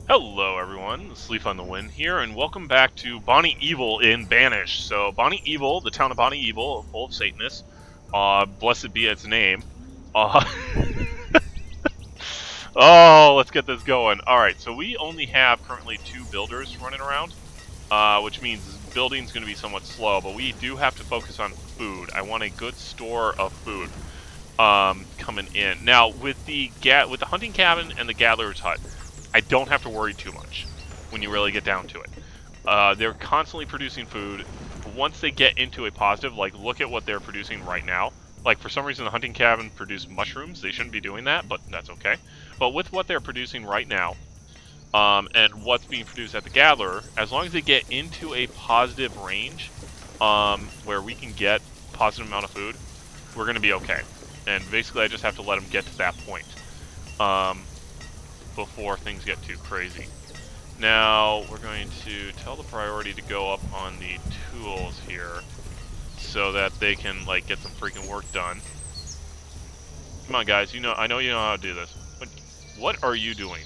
Hello everyone, Sleep on the Wind here, and welcome back to Bonnievil in Banished. So, Bonnievil, the town of Bonnievil, full of Satanists, blessed be its name. Uh, oh, let's get this going. Alright, so we only have currently 2 builders running around, which means building's going to be somewhat slow, but we do have to focus on food. I want a good store of food coming in. Now, with the hunting cabin and the gathler's hut, I don't have to worry too much when you really get down to it. They're constantly producing food. Once they get into a positive, like look at what they're producing right now. Like for some reason the hunting cabin produced mushrooms. They shouldn't be doing that, but that's okay. But with what they're producing right now, and what's being produced at the gatherer, as long as they get into a positive range, where we can get a positive amount of food, we're going to be okay. And basically I just have to let them get to that point. Before things get too crazy. Now, we're going to tell the priority to go up on the tools here so that they can, like, get some freaking work done. Come on, guys. I know you know how to do this. What are you doing?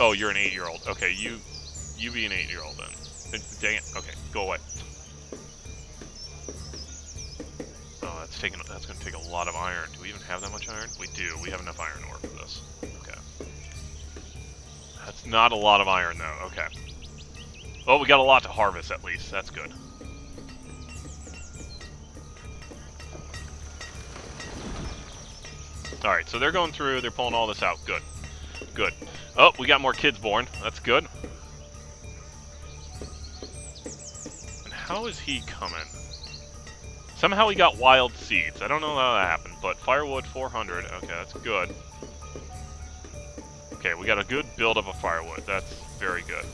Oh, you're an 8-year-old. Okay, you be an 8-year-old then. Dang it. Okay, go away. Oh, that's going to take a lot of iron. Do we even have that much iron? We do. We have enough iron ore for this. Okay. That's not a lot of iron, though. Okay. Well, we got a lot to harvest, at least. That's good. Alright, so they're going through. They're pulling all this out. Good. Good. Oh, we got more kids born. That's good. And how is he coming? Somehow he got wild seeds. I don't know how that happened, but firewood 400. Okay, that's good. Okay, we got a good buildup of firewood. That's very good.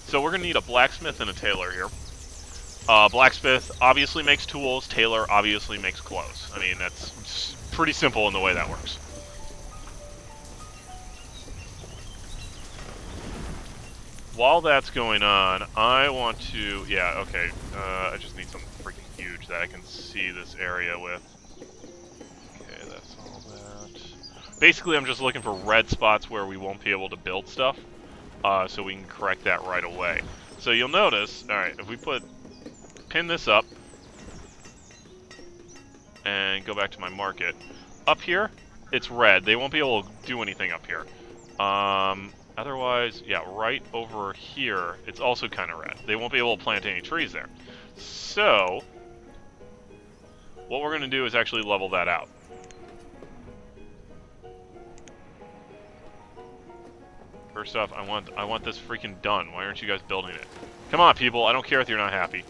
So we're going to need a blacksmith and a tailor here. Blacksmith obviously makes tools. Tailor obviously makes clothes. I mean, that's pretty simple in the way that works. While that's going on, I want to... Yeah, okay. I just need something freaking huge that I can see this area with. Okay, that's all that. Basically, I'm just looking for red spots where we won't be able to build stuff, so we can correct that right away. So you'll notice, alright, if we pin this up, and go back to my market, up here, it's red. They won't be able to do anything up here. Otherwise, yeah, right over here, it's also kind of red. They won't be able to plant any trees there. So, what we're going to do is actually level that out. First off, I want this freaking done. Why aren't you guys building it? Come on, people. I don't care if you're not happy.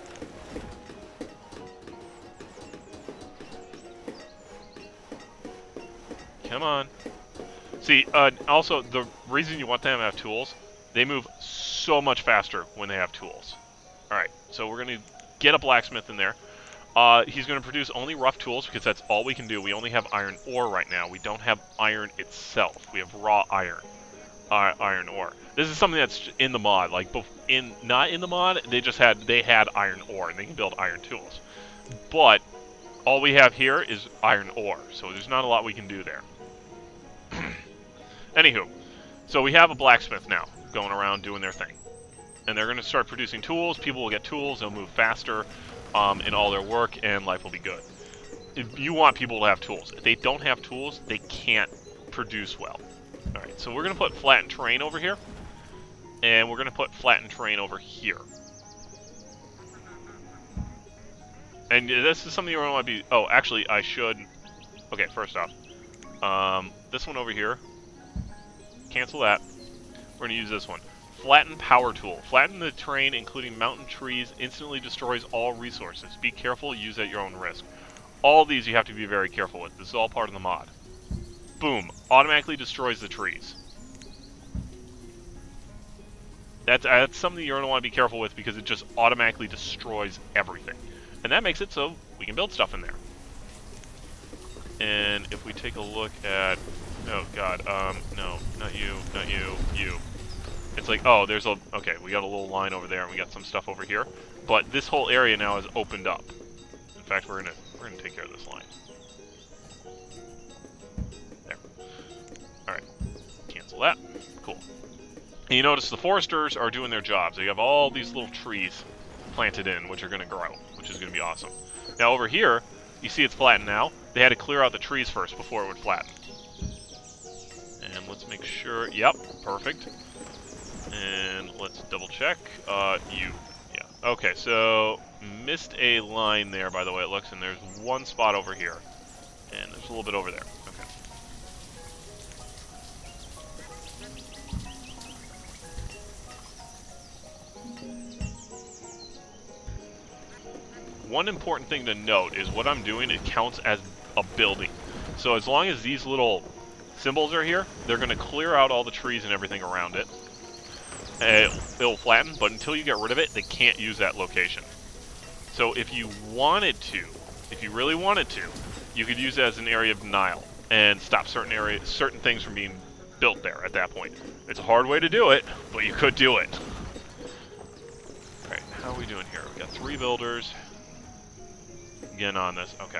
Come on. See, also, the reason you want them to have tools, they move so much faster when they have tools. Alright, so we're going to get a blacksmith in there. He's going to produce only rough tools because that's all we can do. We only have iron ore right now. We don't have iron itself. We have raw iron. Iron ore. This is something that's in the mod. Like, not in the mod, they had iron ore, and they can build iron tools. But, all we have here is iron ore, so there's not a lot we can do there. Anywho, so we have a blacksmith now going around doing their thing. And they're going to start producing tools. People will get tools. They'll move faster in all their work, and life will be good. If you want people to have tools. If they don't have tools, they can't produce well. Alright, so we're going to put flattened terrain over here. And we're going to put flattened terrain over here. And this is something you want to be... Oh, actually, I should... Okay, first off. This one over here. Cancel that. We're going to use this one. Flatten power tool. Flatten the terrain, including mountain trees, instantly destroys all resources. Be careful, use at your own risk. All these you have to be very careful with. This is all part of the mod. Boom. Automatically destroys the trees. That's something you're going to want to be careful with because it just automatically destroys everything. And that makes it so we can build stuff in there. And if we take a look at... Oh, God. No. Not you. Not you. You. It's like, oh, there's a... Okay, we got a little line over there, and we got some stuff over here. But this whole area now is opened up. In fact, we're gonna take care of this line. There. Alright. Cancel that. Cool. And you notice the foresters are doing their jobs. They have all these little trees planted in, which are going to grow, which is going to be awesome. Now over here, you see it's flattened now. They had to clear out the trees first before it would flatten. And let's make sure, yep, perfect. And let's double check, yeah. Okay, so, missed a line there, by the way it looks, and there's one spot over here. And there's a little bit over there, okay. One important thing to note is what I'm doing, it counts as a building. So as long as these little symbols are here, they're going to clear out all the trees and everything around it. It'll flatten, but until you get rid of it, they can't use that location. So if you wanted to, if you really wanted to, you could use it as an area of denial and stop certain things from being built there at that point. It's a hard way to do it, but you could do it. Alright, how are we doing here? We got 3 builders. Again on this, okay.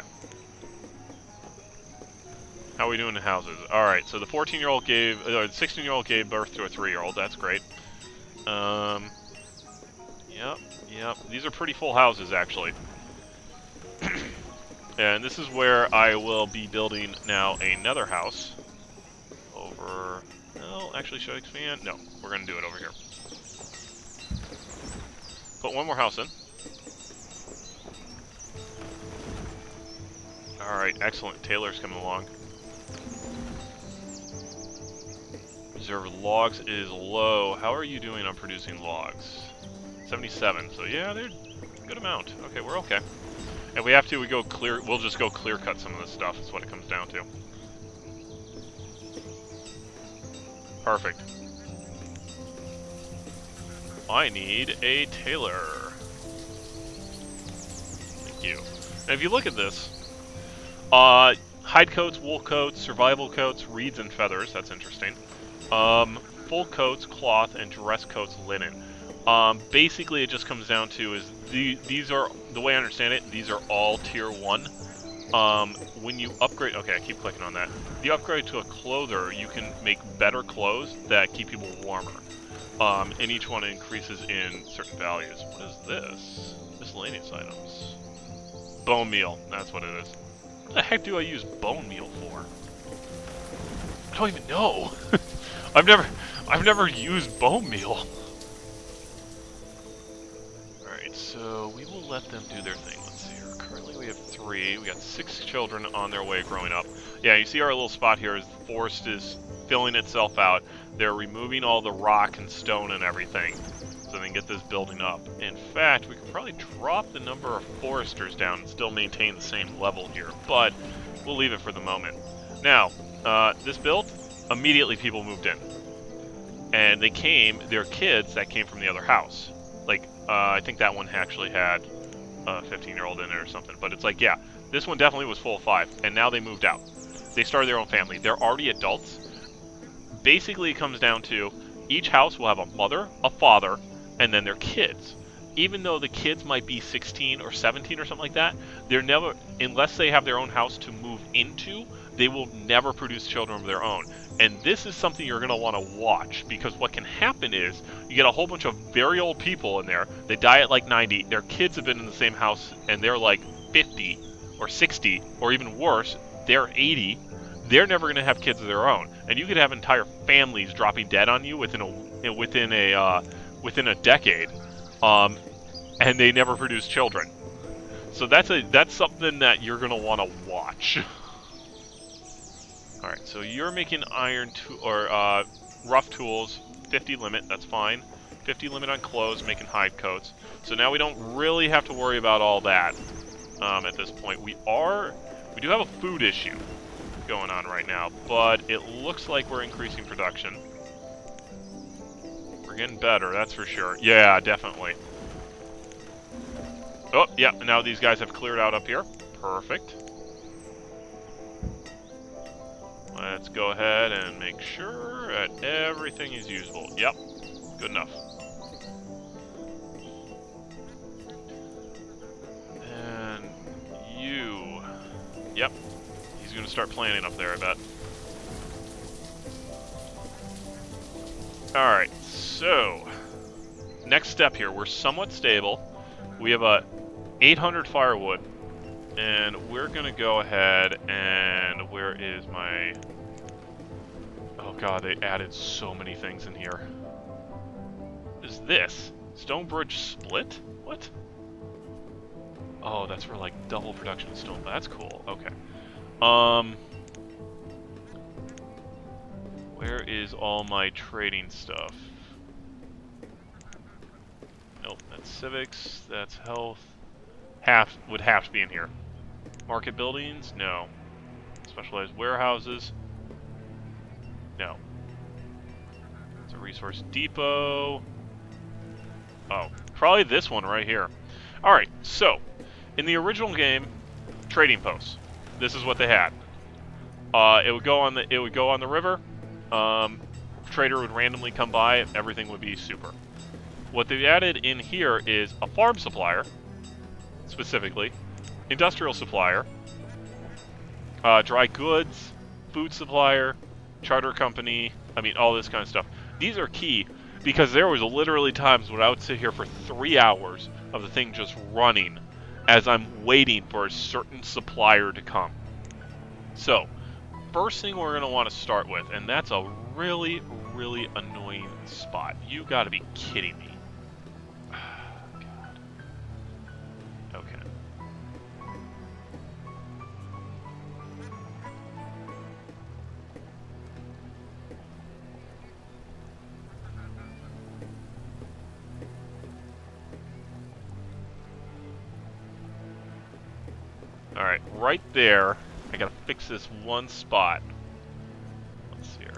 How are we doing in houses? Alright, so the 14-year-old the 16-year-old gave birth to a 3-year-old, that's great. Yep. These are pretty full houses, actually. And this is where I will be building now another house. Over... Well, actually, should I expand? No, we're going to do it over here. Put one more house in. Alright, excellent. Taylor's coming along. Reserve logs is low. How are you doing on producing logs? 77. So yeah, they're a good amount. Okay, we're okay. If we have to, we'll just go clear cut some of this stuff. That's what it comes down to. Perfect. I need a tailor. Thank you. And if you look at this, hide coats, wool coats, survival coats, reeds and feathers. That's interesting. Full coats, cloth, and dress coats, linen. Basically, it just comes down to is these are, the way I understand it, these are all tier 1. When you upgrade, okay, I keep clicking on that. If you upgrade to a clother, you can make better clothes that keep people warmer. And each one increases in certain values. What is this? Miscellaneous items. Bone meal, that's what it is. What the heck do I use bone meal for? I don't even know. I've never used bone meal. Alright, so we will let them do their thing. Let's see here. Currently we have 3. We got 6 children on their way growing up. Yeah, you see our little spot here is the forest is filling itself out. They're removing all the rock and stone and everything so they can get this building up. In fact, we could probably drop the number of foresters down and still maintain the same level here, but we'll leave it for the moment. Now, this build, immediately people moved in. And their kids that came from the other house. Like, I think that one actually had a 15-year-old in it or something. But it's like, yeah, this one definitely was full of 5, and now they moved out. They started their own family. They're already adults. Basically, it comes down to each house will have a mother, a father, and then their kids. Even though the kids might be 16 or 17 or something like that, they're never, unless they have their own house to move into, they will never produce children of their own. And this is something you're going to want to watch, because what can happen is you get a whole bunch of very old people in there. They die at like 90. Their kids have been in the same house and they're like 50 or 60 or even worse, they're 80. They're never going to have kids of their own. And you could have entire families dropping dead on you within a decade. And they never produce children. So that's something that you're going to want to watch. Alright, so you're making iron rough tools, 50 limit, that's fine. 50 limit on clothes, making hide coats. So now we don't really have to worry about all that at this point. We do have a food issue going on right now, but it looks like we're increasing production. We're getting better, that's for sure. Yeah, definitely. Oh, yeah, now these guys have cleared out up here. Perfect. Let's go ahead and make sure that everything is usable. Yep, good enough. And you... Yep, he's going to start planning up there, I bet. Alright, so next step here, we're somewhat stable. We have a 800 firewood, and we're gonna go ahead and where is my... Oh god, they added so many things in here. What is this? Stone bridge split? What? Oh, that's for like double production of stone. That's cool. Okay. Where is all my trading stuff? Nope, that's civics, that's health. Would have to be in here. Market buildings? No. Specialized warehouses? No. It's a resource depot. Oh, probably this one right here. Alright, so, in the original game, trading posts. This is what they had. It would go on the river. Trader would randomly come by, everything would be super. What they've added in here is a farm supplier, specifically, industrial supplier, dry goods, food supplier, charter company, I mean, all this kind of stuff. These are key, because there was literally times when I would sit here for 3 hours of the thing just running as I'm waiting for a certain supplier to come. So, first thing we're going to want to start with, and that's a really, really annoying spot. You gotta be kidding me. God. Okay. Alright, right there, I gotta fix this one spot. Let's see here.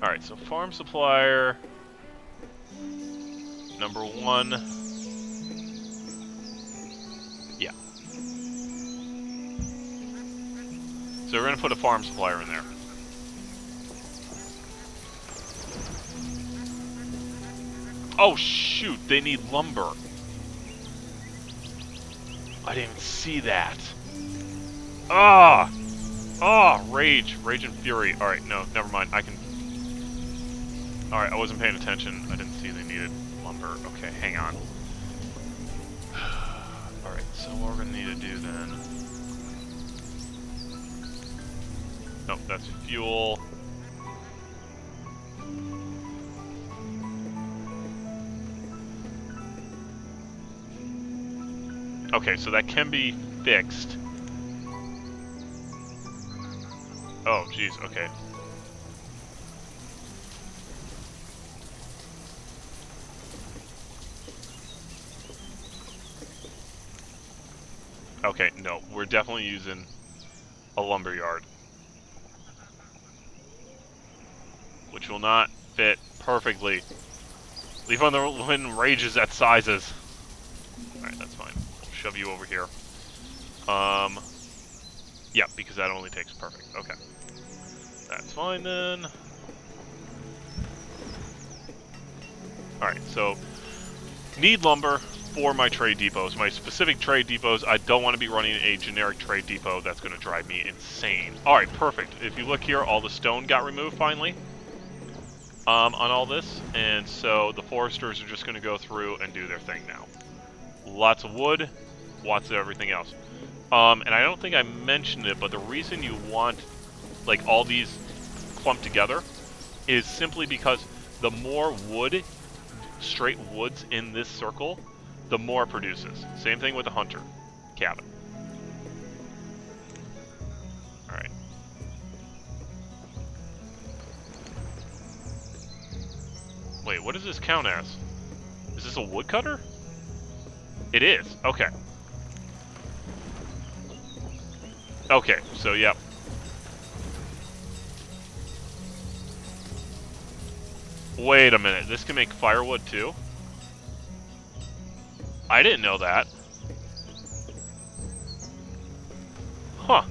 Alright, so farm supplier, number 1. Yeah. So we're gonna put a farm supplier in there. Oh shoot, they need lumber. I didn't even see that. Ah! Ah, rage and fury. Alright, no, never mind. I can... Alright, I wasn't paying attention. I didn't see they needed lumber. Okay, hang on. Alright, so what we're gonna need to do then... Nope, that's fuel. Okay, so that can be fixed. Oh, jeez, okay. Okay, no, we're definitely using a lumberyard. Which will not fit perfectly. Leave on the when rage is at sizes. Alright, that's fine. We'll shove you over here. Yeah, because that only takes perfect. Okay. That's fine then. Alright, so need lumber for my trade depots. My specific trade depots, I don't want to be running a generic trade depot. That's going to drive me insane. Alright, perfect. If you look here, all the stone got removed finally on all this. And so the foresters are just going to go through and do their thing now. Lots of wood, lots of everything else. And I don't think I mentioned it, but the reason you want like all these clumped together is simply because the more wood, straight woods in this circle, the more it produces. Same thing with the hunter cabin. Alright. Wait, what does this count as? Is this a woodcutter? It is. Okay. Okay, so yep. Wait a minute, this can make firewood too? I didn't know that. Huh.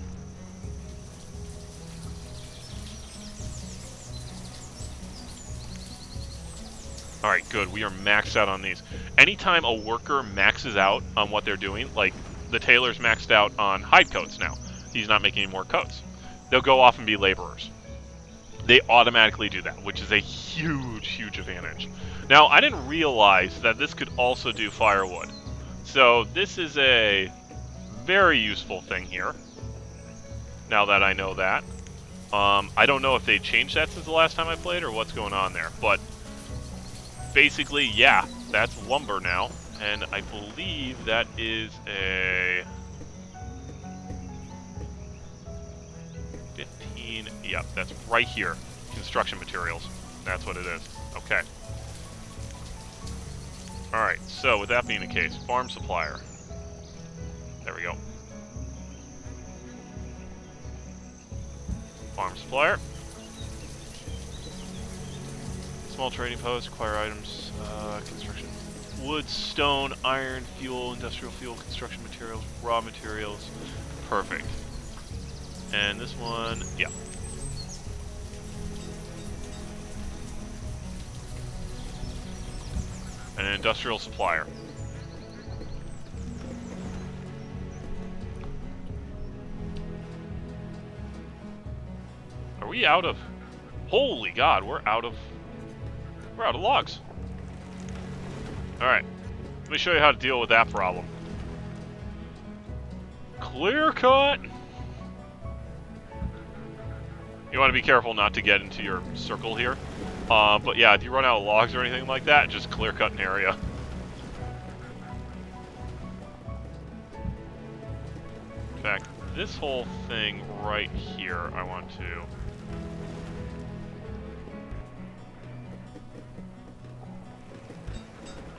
Alright, good. We are maxed out on these. Anytime a worker maxes out on what they're doing, like the tailor's maxed out on hide coats now. He's not making any more coats. They'll go off and be laborers. They automatically do that, which is a huge, huge advantage. Now, I didn't realize that this could also do firewood. So this is a very useful thing here, now that I know that. I don't know if they changed that since the last time I played or what's going on there, but basically, yeah, that's lumber now, and I believe that is a 15, yep, that's right here, construction materials, that's what it is, okay. Alright, so with that being the case, farm supplier, there we go. Farm supplier. Small trading post, acquire items, construction. Wood, stone, iron, fuel, industrial fuel, construction materials, raw materials. Perfect. And this one, yeah. An industrial supplier. Are we out of... Holy God, we're out of logs. Alright. Let me show you how to deal with that problem. Clear cut! You want to be careful not to get into your circle here. But yeah, if you run out of logs or anything like that, just clear cut an area. In fact, this whole thing right here, I want to...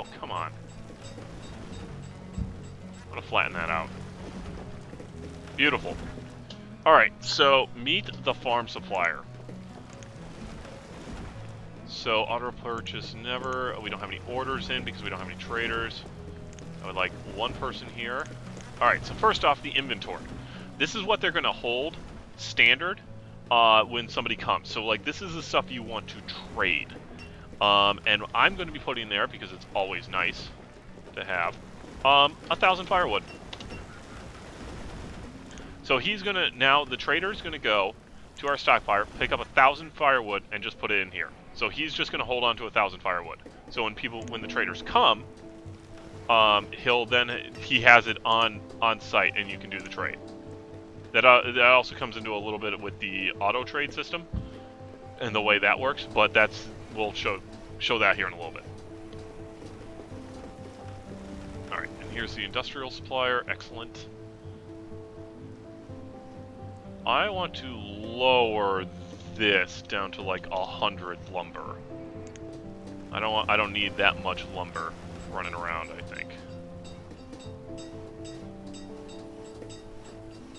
Oh, come on. I'm gonna flatten that out. Beautiful. Alright, so meet the farm supplier. So auto purchase never. We don't have any orders in because we don't have any traders. I would like one person here. Alright, so first off, the inventory. This is what they're going to hold standard when somebody comes. So like this is the stuff you want to trade. And I'm going to be putting there because it's always nice to have 1,000 firewood. So he's going to, now the trader's going to go to our stockpile, pick up 1,000 firewood and just put it in here. So he's just going to hold on to 1,000 firewood. So when the traders come, he has it on site and you can do the trade. That also comes into a little bit with the auto trade system and the way that works, but we'll show that here in a little bit. All right, and here's the industrial supplier. Excellent. I want to lower this down to like 100 lumber. I don't need that much lumber running around, I think.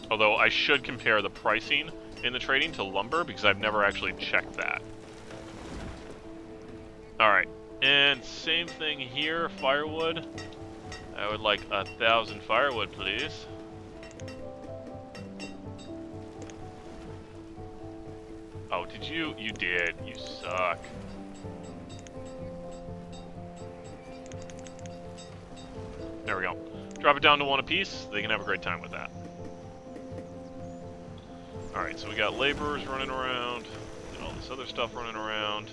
Although I should compare the pricing in the trading to lumber because I've never actually checked that. Alright, and same thing here, firewood. I would like 1,000 firewood, please. Oh, did you? You did. You suck. There we go. Drop it down to 1 apiece. They can have a great time with that. Alright, so we got laborers running around, and all this other stuff running around.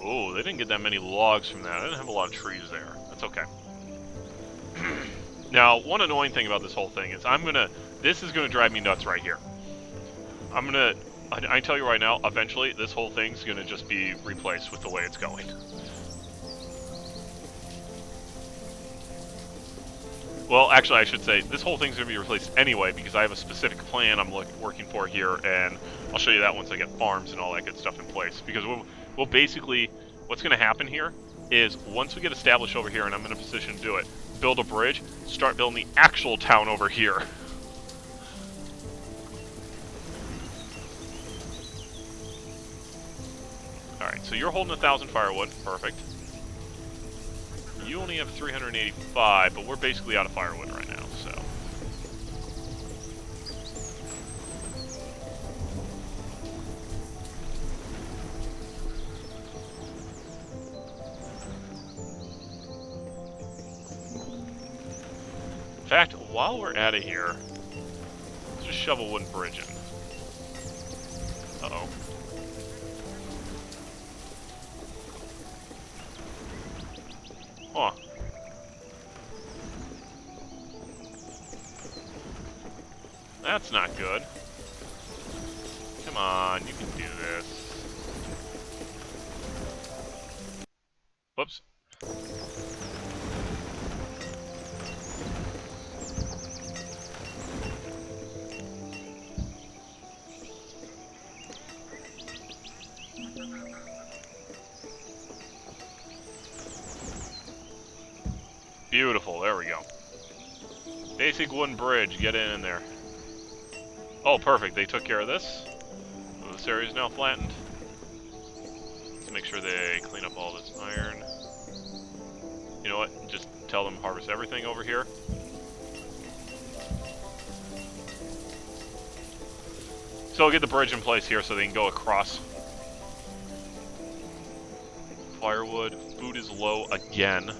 Oh, they didn't get that many logs from that. I didn't have a lot of trees there. That's okay. Now, one annoying thing about this whole thing is this is gonna drive me nuts right here. I tell you right now, eventually this whole thing's gonna just be replaced with the way it's going. Well, actually, I should say, this whole thing's gonna be replaced anyway, because I have a specific plan I'm working for here, and I'll show you that once I get farms and all that good stuff in place. Because we'll basically, what's gonna happen here is, once we get established over here, and I'm in a position to do it, build a bridge, start building the actual town over here. Alright, so you're holding 1,000 firewood. Perfect. You only have 385, but we're basically out of firewood right now, so... fact, while we're at it here, let's just shove a wooden bridge in. Uh-oh. Huh. That's not good. Come on, you can do this. Whoops. Beautiful, there we go. Basic wooden bridge, get in there. Oh, perfect, they took care of this. So this area is now flattened. Let's make sure they clean up all this iron. You know what, just tell them harvest everything over here. So we'll get the bridge in place here so they can go across. Firewood, food is low again.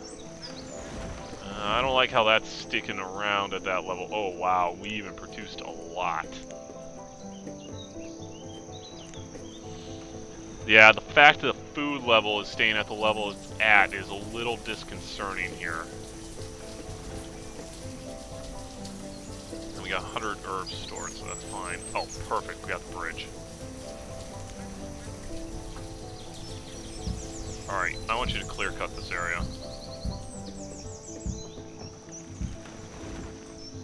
I don't like how that's sticking around at that level. Oh wow, we even produced a lot. Yeah, the fact that the food level is staying at the level it's at is a little disconcerting here. And we got 100 herbs stored, so that's fine. Oh, perfect, we got the bridge. Alright, I want you to clear cut this area.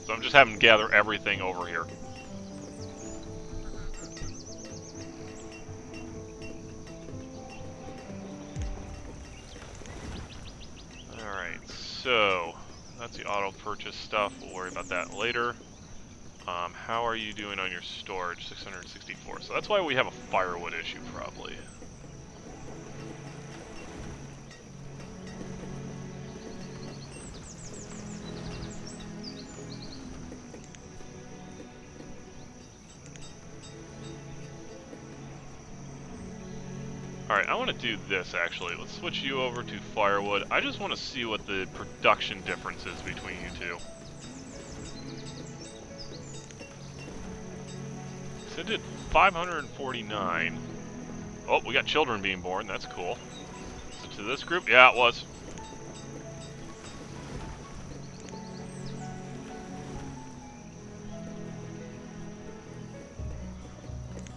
So I'm just having to gather everything over here. Alright, so that's the auto purchase stuff. We'll worry about that later. How are you doing on your storage? 664. So that's why we have a firewood issue, probably. Alright, I want to do this actually. Let's switch you over to firewood. I just want to see what the production difference is between you two. So it did 549. Oh, we got children being born. That's cool. So to this group? Yeah, it was.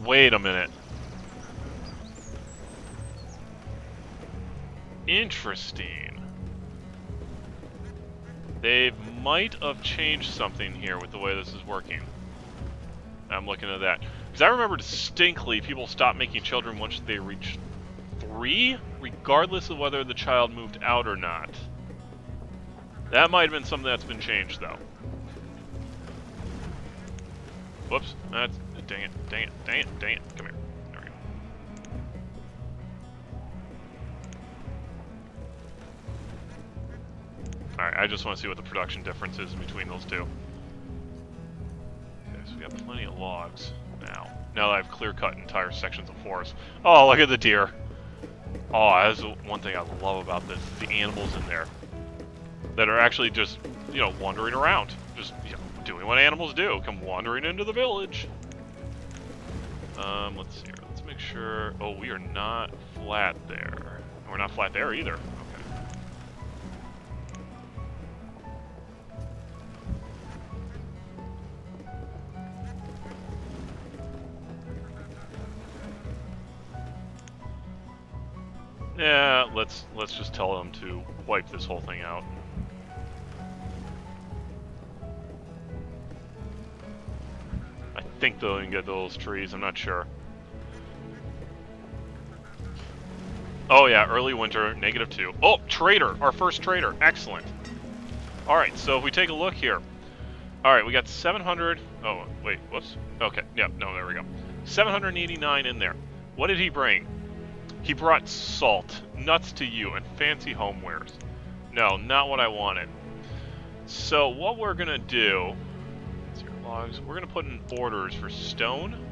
Wait a minute. Interesting. They might have changed something here with the way this is working. I'm looking at that. Because I remember distinctly people stopped making children once they reached 3, regardless of whether the child moved out or not. That might have been something that's been changed, though. Whoops. That's... Dang it, dang it, dang it, dang it. Come here. There we go. Alright, I just want to see what the production difference is between those two. Okay, so we got plenty of logs now. Now that I've clear-cut entire sections of forest. Oh, look at the deer. Oh, that's one thing I love about this. The animals in there that are actually just, you know, wandering around. Just, you know, doing what animals do. Come wandering into the village. Let's see here. Let's make sure... Oh, we are not flat there. We're not flat there either. Okay. Yeah, let's just tell them to wipe this whole thing out. I think they'll even get those trees, I'm not sure. Oh yeah, early winter, -2. Oh, trader! Our first trader, excellent. Alright, so if we take a look here. Alright, we got 700... Oh, wait, whoops. Okay, yeah, no, there we go. 789 in there. What did he bring? He brought salt, nuts to you, and fancy homewares. No, not what I wanted. So what we're gonna do... Let's see our logs. We're gonna put in orders for stone.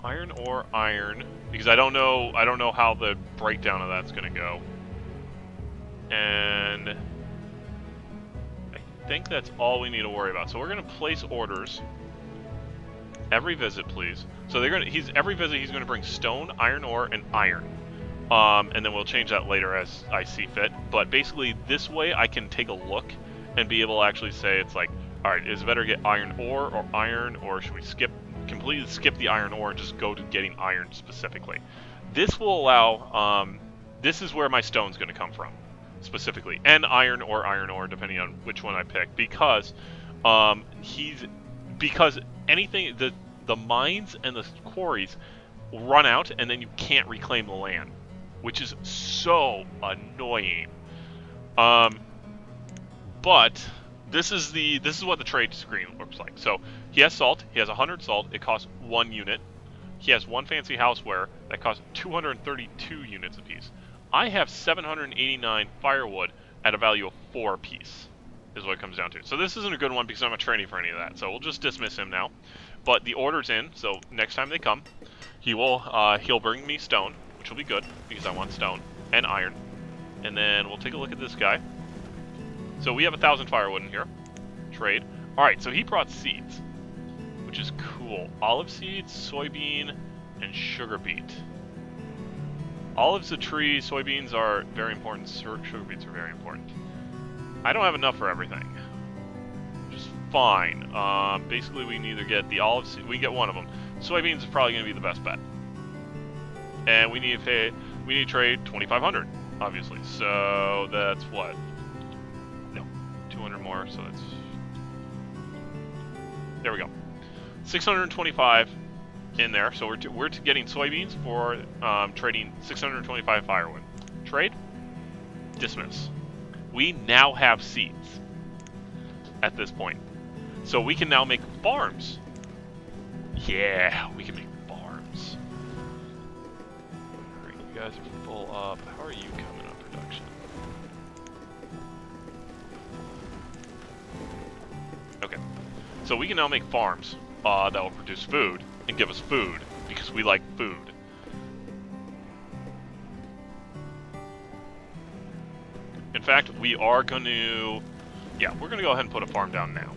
Iron or iron, because I don't know how the breakdown of that's gonna go. And think that's all we need to worry about. So we're going to place orders every visit, please. So they're going to every visit he's going to bring stone, iron ore, and iron. And then we'll change that later as I see fit. But basically, this way I can take a look and be able to actually say it's like, all right, is it better to get iron ore or iron, or should we completely skip the iron ore and just go to getting iron specifically? This will allow, this is where my stone's going to come from, specifically, and iron ore, depending on which one I pick, because because anything, the mines and the quarries run out, and then you can't reclaim the land, which is so annoying. But this is what the trade screen looks like. So he has salt. He has 100 salt. It costs 1 unit. He has 1 fancy houseware that costs 232 units apiece. I have 789 firewood at a value of 4 apiece, is what it comes down to. So this isn't a good one because I'm not trading for any of that. So we'll just dismiss him now. But the order's in, so next time they come, he'll bring me stone, which will be good because I want stone and iron. And then we'll take a look at this guy. So we have 1,000 firewood in here. Trade. All right, so he brought seeds, which is cool. Olive seeds, soybean, and sugar beet. Olives a tree, soybeans are very important, sugar beets are very important. I don't have enough for everything, which is fine. Basically, we can either get the olive seed, we can get one of them. Soybeans is probably going to be the best bet. And we need to trade 2,500, obviously. So that's what? No, 200 more, so that's... There we go. 625 in there, so we're getting soybeans for trading 625 firewood. Trade? Dismiss. We now have seeds at this point. So we can now make farms. Yeah, we can make farms. Alright, you guys are full up. How are you coming up production? Okay. So we can now make farms that will produce food and give us food because we like food. In fact, we are going to... Yeah, we're going to go ahead and put a farm down now.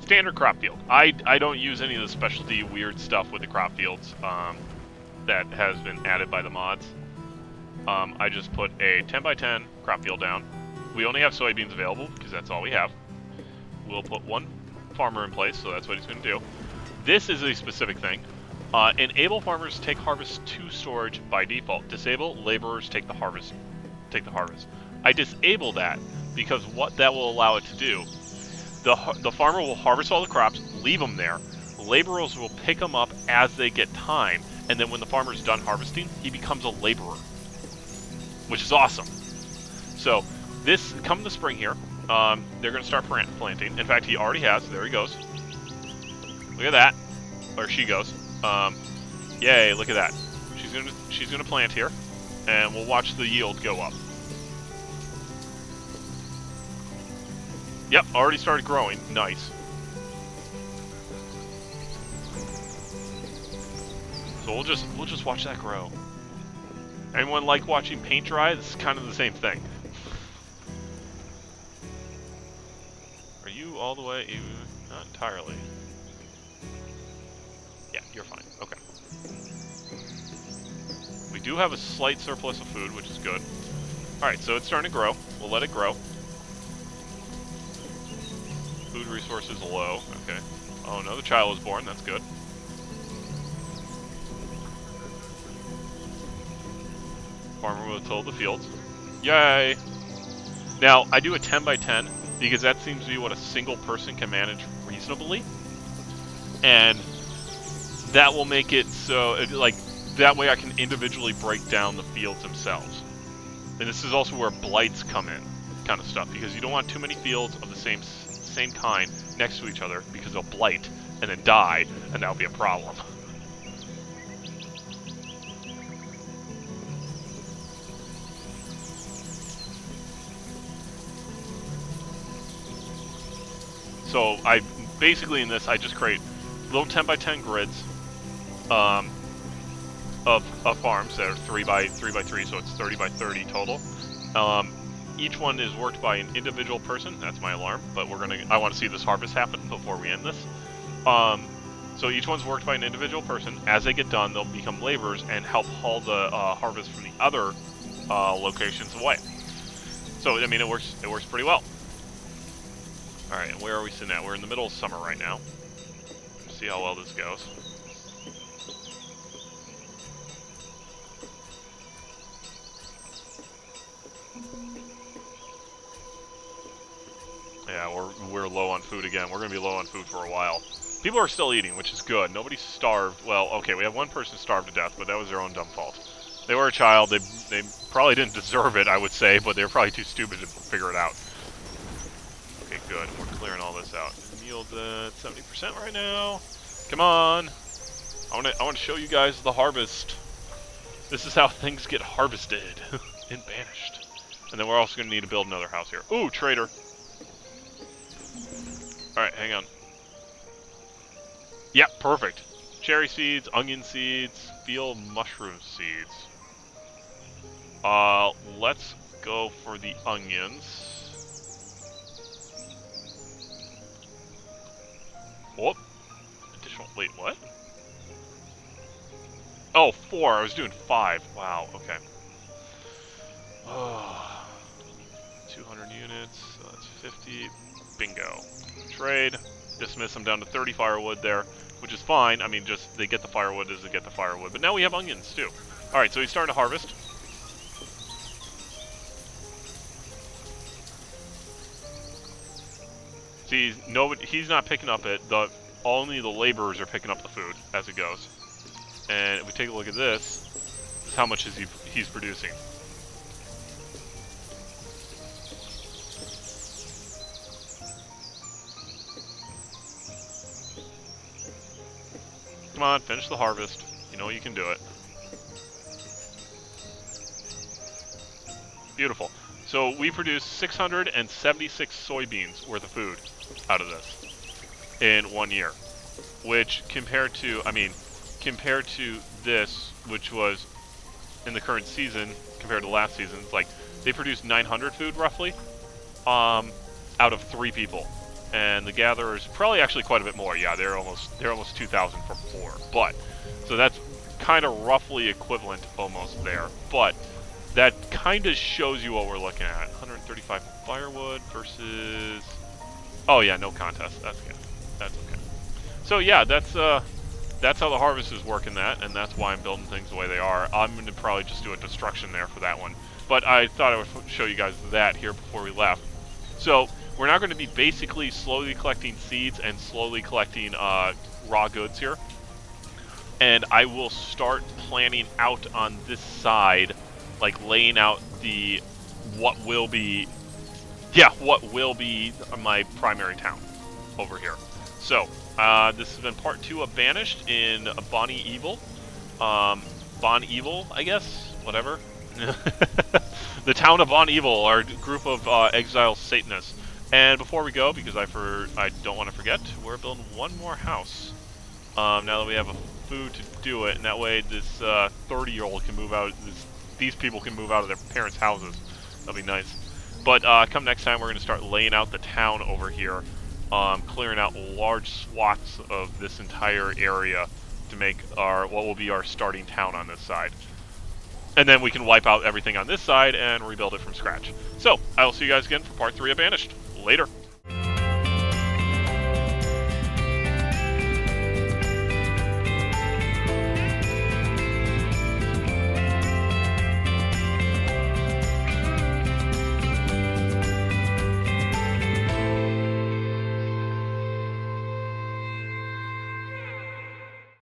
Standard crop field. I don't use any of the specialty weird stuff with the crop fields that has been added by the mods. I just put a 10x10 crop field down. We only have soybeans available because that's all we have. We'll put one farmer in place, so that's what he's going to do. This is a specific thing. Enable farmers take harvest to storage by default. Disable laborers take the harvest. I disable that because what that will allow it to do, the farmer will harvest all the crops, leave them there. Laborers will pick them up as they get time, and then when the farmer's done harvesting, he becomes a laborer, which is awesome. So this come the spring here, they're going to start planting. In fact, he already has. There he goes. Look at that. Or she goes. Yay! Look at that. She's gonna plant here, and we'll watch the yield go up. Yep, already started growing. Nice. So we'll just watch that grow. Anyone like watching paint dry? This is kind of the same thing. Are you all the way? Not entirely. Yeah, you're fine. Okay. We do have a slight surplus of food, which is good. Alright, so it's starting to grow. We'll let it grow. Food resources low. Okay. Oh, another child was born. That's good. Farmer will till the fields. Yay! Now, I do a 10x10 because that seems to be what a single person can manage reasonably. And that will make it so, like, that way I can individually break down the fields themselves. And this is also where blights come in, kind of stuff, because you don't want too many fields of the same kind next to each other, because they'll blight and then die, and that'll be a problem. So I basically in this I just create little 10x10 grids of farms that are 3x3, so it's 30x30 total. each one is worked by an individual person. That's my alarm, but I want to see this harvest happen before we end this. So each one's worked by an individual person. As they get done, they'll become laborers and help haul the harvest from the other locations away. So I mean, it works pretty well. All right, where are we sitting at? We're in the middle of summer right now. Let's see how well this goes. Yeah, we're low on food again. We're going to be low on food for a while. People are still eating, which is good. Nobody's starved. Well, okay, we have one person starved to death, but that was their own dumb fault. They were a child. They probably didn't deserve it, I would say, but they were probably too stupid to figure it out. Okay, good. We're clearing all this out. Yield at 70% right now. Come on. I want to show you guys the harvest. This is how things get harvested in Banished. And then we're also going to need to build another house here. Ooh, trader. Alright, hang on. Yep, perfect. Cherry seeds, onion seeds, field mushroom seeds. Let's go for the onions. Whoop. Additional, wait, what? Oh, 4. I was doing 5. Wow, okay. 200 units, so that's 50. Bingo. Trade. Dismiss them down to 30 firewood there, which is fine. I mean, just they get the firewood as they get the firewood. But now we have onions too. All right, so he's starting to harvest. See, he's not picking up it. Only the laborers are picking up the food as it goes. And if we take a look at this is how much he's producing. Come on, finish the harvest. You know you can do it. Beautiful. So we produced 676 soybeans worth of food out of this in 1 year. Which compared to this, which was in the current season, compared to last season, it's like they produced 900 food roughly out of 3 people. And the gatherers probably actually quite a bit more. Yeah, they're almost 2,000 for 4. But so that's kind of roughly equivalent almost there. But that kind of shows you what we're looking at. 135 firewood versus. Oh yeah, no contest. That's good. That's okay. So yeah, that's how the harvest is working that, and that's why I'm building things the way they are. I'm going to probably just do a destruction there for that one. But I thought I would show you guys that here before we left. So we're now going to be basically slowly collecting seeds and slowly collecting raw goods here. And I will start planning out on this side, like laying out what will be my primary town over here. So this has been part 2 of Banished in Bonnievil. Bonnievil, I guess, whatever. The town of Bonnievil, our group of exile Satanists. And before we go, because I don't want to forget, we're building one more house. Now that we have food to do it, and that way this 30-year-old can move out. These people can move out of their parents' houses. That'll be nice. But come next time, we're going to start laying out the town over here, clearing out large swaths of this entire area to make what will be our starting town on this side. And then we can wipe out everything on this side and rebuild it from scratch. So, I will see you guys again for part 3 of Banished. Later.